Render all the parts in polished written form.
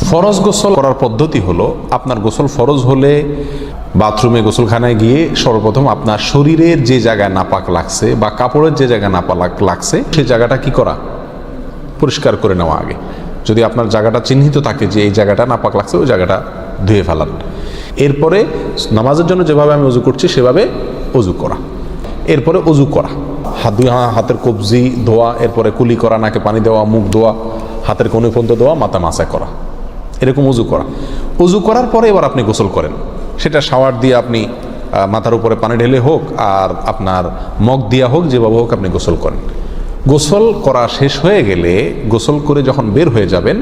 ফরজ গোসল করার পদ্ধতি হলো, আপনার গোসল ফরজ হলে বাথরুমে গোসলখানায় গিয়ে সর্বপ্রথম আপনার শরীরের যে জায়গায় নাপাক লাগছে বা কাপড়ের যে জায়গায় নাপাক লাগছে সেই জায়গাটা কি করা, পরিষ্কার করে নেওয়া আগে। যদি আপনার জায়গাটা চিহ্নিত থাকে যে এই জায়গাটা নাপাক লাগছে, ওই জায়গাটা ধুয়ে ফেলান। এরপরে নামাজের জন্য যেভাবে আমি অজু করছি সেভাবে অজু করা। এরপরে অজু করা, হাতের কবজি ধোয়া, এরপরে কুলি করা, নাকে পানি দেওয়া, মুখ ধোয়া, হাতের কনুই পর্যন্ত ধোয়া, মাথা মাসা করা, এরকম অজু করা। অজু করার পরে এবার আপনি গোসল করেন। সেটা শাওয়ার দিয়ে আপনি মাথার উপরে পানি ঢেলে হোক আর আপনার মগ দিয়া হোক, যেভাবে হোক আপনি গোসল করেন। গোসল করা শেষ হয়ে গেলে, গোসল করে যখন বের হয়ে যাবেন,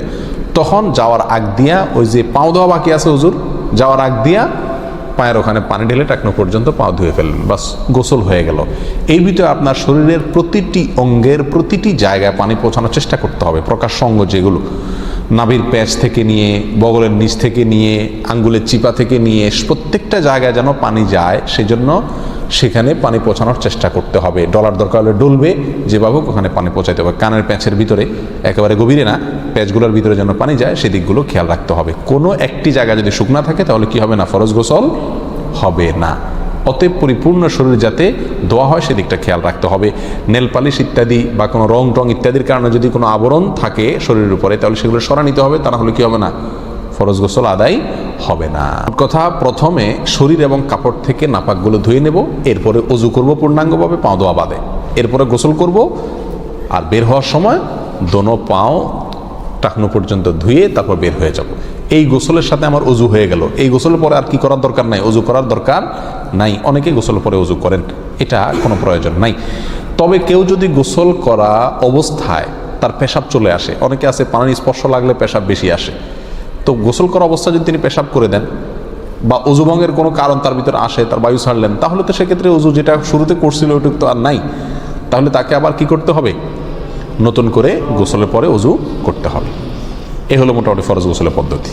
তখন যাওয়ার আগ দিয়া ওই যে পাও ধোয়া বাকি আছে হুজুর, যাওয়ার আগ দিয়া পায়ের ওখানে পানি ঢেলে টাকনো পর্যন্ত পাও ধুয়ে ফেললেন, বাস গোসল হয়ে গেল। এই ভিতরে আপনার শরীরের প্রতিটি অঙ্গের প্রতিটি জায়গায় পানি পৌঁছানোর চেষ্টা করতে হবে। প্রকাশ্য অঙ্গ যেগুলো, নাভির প্যাচ থেকে নিয়ে, বগলের নিচ থেকে নিয়ে, আঙ্গুলের চিপা থেকে নিয়ে, প্রত্যেকটা জায়গায় যেন পানি যায়, সেজন্য সেখানে পানি পৌঁছানোর চেষ্টা করতে হবে। ডলার দরকার হলে ডলবে, যেভাবে ওখানে পানি পৌঁছাতে হবে। কানের প্যাচের ভিতরে, একেবারে গভীরে না, প্যাচগুলোর ভিতরে যেন পানি যায় সেদিকগুলো খেয়াল রাখতে হবে। কোনো একটি জায়গা যদি শুকনা থাকে তাহলে কি হবে না, ফরজ গোসল হবে না। অতএব পরিপূর্ণ শরীর যাতে ধোয়া হয় সেদিকটা খেয়াল রাখতে হবে। নেল পালিশ ইত্যাদি বা কোনো রং টং ইত্যাদির কারণে যদি কোনো আবরণ থাকে শরীরের উপরে, তাহলে সেগুলো সরা নিতে হবে, তা না হলে কি হবে না, ফরজ গোসল আদায় হবে না। কথা, প্রথমে শরীর এবং কাপড় থেকে নাপাকগুলো ধুয়ে নেব, এরপরে অজু করব পূর্ণাঙ্গভাবে, পাও ধোয়া বাদে, এরপরে গোসল করব। আর বের হওয়ার সময় দোনো পাও টাকনো পর্যন্ত ধুয়ে তারপর বের হয়ে যাব। এই গোসলের সাথে আমার অজু হয়ে গেল। এই গোসলের পরে আর কি করার দরকার নাই, অজু করার দরকার নাই। অনেকে গোসলের পরে অজু করেন, এটা কোনো প্রয়োজন নাই। তবে কেউ যদি গোসল করা অবস্থায় তার পেশাব চলে আসে, অনেকে আছে পানির স্পর্শ লাগলে পেশাব বেশি আসে, তো গোসল করা অবস্থায় যদি তিনি পেশাব করে দেন বা অজুভঙ্গের কোনো কারণ তার ভিতরে আসে, তার বায়ু ছাড়লেন, তাহলে তো সেক্ষেত্রে অজু যেটা শুরুতে করছিল ওইটুক তো আর নাই। তাহলে তাকে আবার কি করতে হবে, নতুন করে গোসলের পরে অজু করতে হবে। এ হলো মোটামুটি ফরজ গোসলের পদ্ধতি।